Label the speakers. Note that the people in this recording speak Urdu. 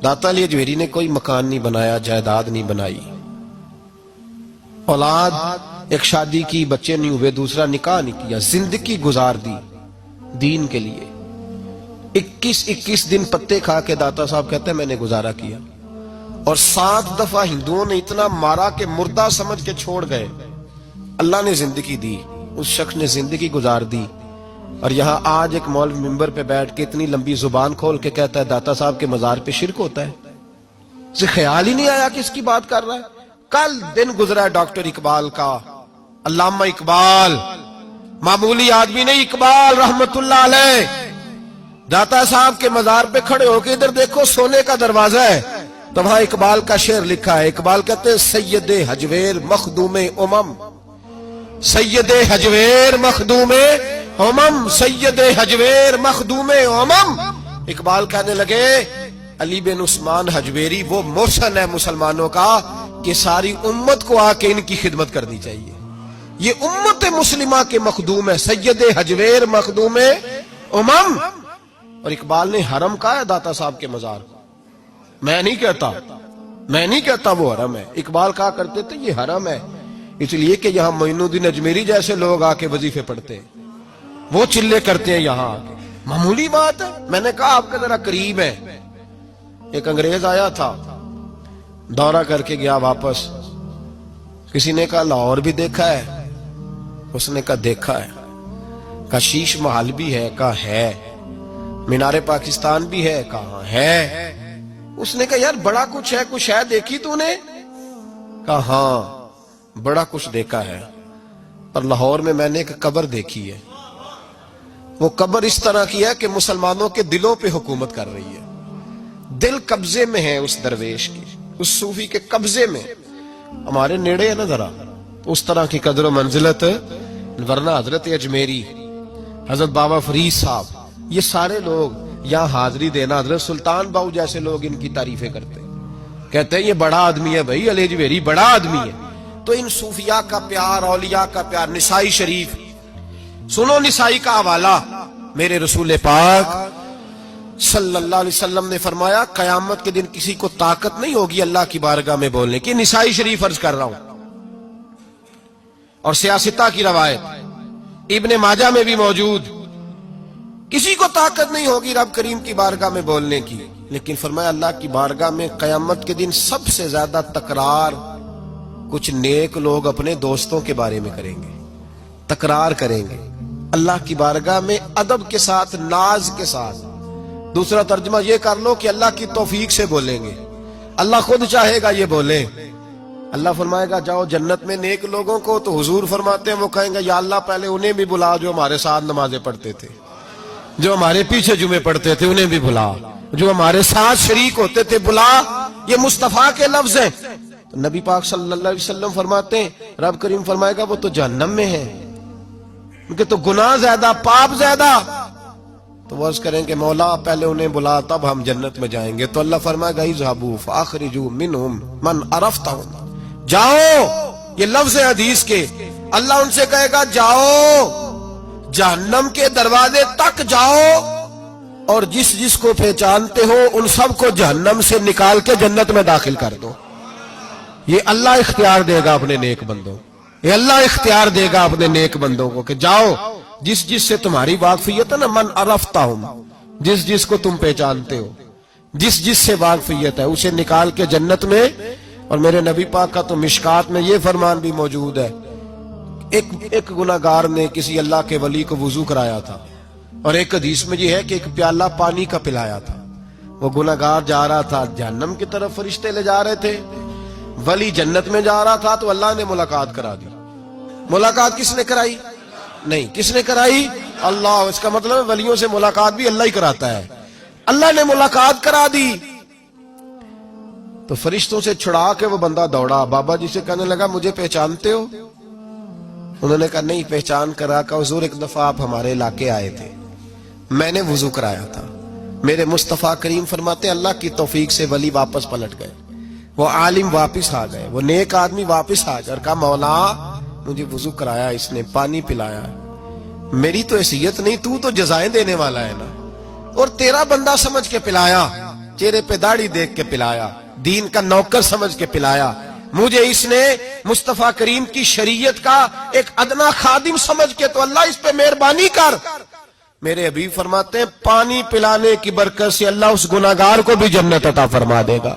Speaker 1: داتا علی اجمیری نے کوئی مکان نہیں بنایا، جائیداد نہیں بنائی، اولاد ایک شادی کی، بچے نہیں ہوئے، دوسرا نکاح نہیں کیا، زندگی گزار دی دین کے لیے۔ 21 دن پتے کھا کے داتا صاحب کہتے ہیں میں نے گزارا کیا، اور 7 دفعہ ہندوؤں نے اتنا مارا کہ مردہ سمجھ کے چھوڑ گئے۔ اللہ نے زندگی دی، اس شخص نے زندگی گزار دی، اور یہاں آج ایک مولوی ممبر پہ بیٹھ کے اتنی لمبی زبان کھول کے کہتا ہے داتا صاحب کے مزار پہ شرک ہوتا ہے۔ اسے خیال ہی نہیں آیا کہ اس کی بات کر رہا ہے۔ کل دن گزرا ہے ڈاکٹر اقبال کا، علامہ اقبال، معمولی آدمی نہیں، اقبال رحمت اللہ علیہ، داتا صاحب کے مزار پہ کھڑے ہو کے ادھر دیکھو سونے کا دروازہ ہے، تو وہاں اقبال کا شعر لکھا ہے۔ اقبال کہتے ہیں سید حجویر مخدوم امم، سید حجویر مخدوم امم، سید حجویر مخدوم امم۔ اقبال کہنے لگے علی بن عثمان حجویری وہ محسن ہے مسلمانوں کا کہ ساری امت کو آ کے ان کی خدمت کرنی چاہیے، یہ امت مسلمہ کے مخدوم ہے، سید حجویر مخدوم امم۔ اور اقبال نے حرم کہا ہے داتا صاحب کے مزار کو، میں نہیں کہتا وہ حرم ہے، اقبال کہا کرتے تھے یہ حرم ہے، اس لیے کہ یہاں معین الدین اجمیری جیسے لوگ آ کے وظیفے پڑھتے ہیں، وہ چلے کرتے ہیں یہاں آ کے، معمولی بات ہے۔ میں نے کہا آپ کا ذرا قریب ہے۔ ایک انگریز آیا تھا، دورہ کر کے گیا واپس، کسی نے کہا لاہور بھی دیکھا ہے؟ اس نے کہا دیکھا ہے۔ کہا شیش محل بھی ہے؟ کہا ہے۔ مینار پاکستان بھی ہے؟ کہا ہے۔ اس نے کہا یار بڑا کچھ ہے، کچھ ہے دیکھی تو نے؟ کہا ہاں بڑا کچھ دیکھا ہے، پر لاہور میں نے ایک قبر دیکھی ہے، وہ قبر اس طرح کی ہے کہ مسلمانوں کے دلوں پہ حکومت کر رہی ہے، دل قبضے میں ہے اس درویش کی، اس صوفی کے قبضے میں۔ ہمارے نیڑے ہے نا ذرا، اس طرح کی قدر و منزلت، ورنہ حضرت اجمیری، حضرت بابا فرید صاحب، یہ سارے لوگ یہاں حاضری دینا، حضرت سلطان باؤ جیسے لوگ ان کی تعریفیں کرتے ہیں، کہتے ہیں یہ بڑا آدمی ہے بھائی، علی اجمیری بڑا آدمی ہے۔ تو ان صوفیاء کا پیار، اولیاء کا پیار، نسائی شریف سنو، نسائی کا حوالہ، میرے رسول پاک صلی اللہ علیہ وسلم نے فرمایا قیامت کے دن کسی کو طاقت نہیں ہوگی اللہ کی بارگاہ میں بولنے کی، نسائی شریف عرض کر رہا ہوں، اور سیاستہ کی روایت ابن ماجہ میں بھی موجود، کسی کو طاقت نہیں ہوگی رب کریم کی بارگاہ میں بولنے کی، لیکن فرمایا اللہ کی بارگاہ میں قیامت کے دن سب سے زیادہ تکرار کچھ نیک لوگ اپنے دوستوں کے بارے میں کریں گے، تکرار کریں گے اللہ کی بارگاہ میں ادب کے ساتھ، ناز کے ساتھ۔ دوسرا ترجمہ یہ کر لو کہ اللہ کی توفیق سے بولیں گے، اللہ خود چاہے گا یہ بولیں۔ اللہ فرمائے گا جاؤ جنت میں نیک لوگوں کو، تو حضور فرماتے ہیں وہ کہیں گے یا اللہ پہلے انہیں بھی بلا جو ہمارے ساتھ نمازیں پڑھتے تھے، جو ہمارے پیچھے جمعے پڑھتے تھے انہیں بھی بلا، جو ہمارے ساتھ شریک ہوتے تھے بلا۔ یہ مصطفیٰ کے لفظ ہیں۔ نبی پاک صلی اللہ علیہ وسلم فرماتے ہیں رب کریم فرمائے گا وہ تو جہنم میں ہے، کیونکہ تو گناہ زیادہ، پاپ زیادہ۔ تو وہ عرض کریں کہ مولا پہلے انہیں بلا تب ہم جنت میں جائیں گے، تو اللہ فرمائے گا اذهبوا فاخرجوا منهم من عرفتهم، جاؤ، یہ لفظ ہے حدیث کے، اللہ ان سے کہے گا جاؤ جہنم کے دروازے تک جاؤ، اور جس جس کو پہچانتے ہو ان سب کو جہنم سے نکال کے جنت میں داخل کر دو۔ یہ اللہ اختیار دے گا اپنے نیک بندوں، یہ اللہ اختیار دے گا اپنے نیک بندوں کو کہ جاؤ جس جس سے تمہاری واقفیت ہے نا، من عرفتہم، جس جس کو تم پہچانتے ہو، جس جس سے واقفیت ہے اسے نکال کے جنت میں۔ اور میرے نبی پاک کا تو مشکات میں یہ فرمان بھی موجود ہے، ایک گناہگار نے کسی اللہ کے ولی کو وضو کرایا تھا، اور ایک حدیث میں یہ ہے کہ ایک پیالہ پانی کا پلایا تھا، وہ گناہگار جا رہا تھا جہنم کی طرف، فرشتے لے جا رہے تھے، ولی جنت میں جا رہا تھا، تو اللہ نے ملاقات کرا دی۔ ملاقات کس نے کرائی؟ نہیں، کس نے کرائی؟ اللہ۔ اس کا مطلب ہے ولیوں سے ملاقات بھی اللہ ہی کراتا ہے، اللہ نے ملاقات کرا دی۔ تو فرشتوں سے چھڑا کے وہ بندہ دوڑا، بابا جی سے کہنے لگا مجھے پہچانتے ہو؟ انہوں نے کہا نہیں پہچان کرا، کہ حضور ایک دفعہ آپ ہمارے علاقے آئے تھے، میں نے وضو کرایا تھا۔ میرے مصطفیٰ کریم فرماتے ہیں اللہ کی توفیق سے ولی واپس پلٹ گئے، وہ عالم واپس آ گئے، وہ نیک آدمی واپس آ گئے اور کہا مولا مجھے وضو کرایا اس نے، پانی پلایا، میری تو حیثیت نہیں، تو جزائیں دینے والا ہے نا، اور تیرا بندہ سمجھ کے پلایا، چہرے پہ داڑھی دیکھ کے پلایا، دین کا نوکر سمجھ کے پلایا، مجھے اس نے مصطفیٰ کریم کی شریعت کا ایک ادنا خادم سمجھ کے، تو اللہ اس پہ مہربانی کر۔ میرے حبیب فرماتے ہیں پانی پلانے کی برکت سے اللہ اس گناہگار کو بھی جنت عطا فرما دے گا۔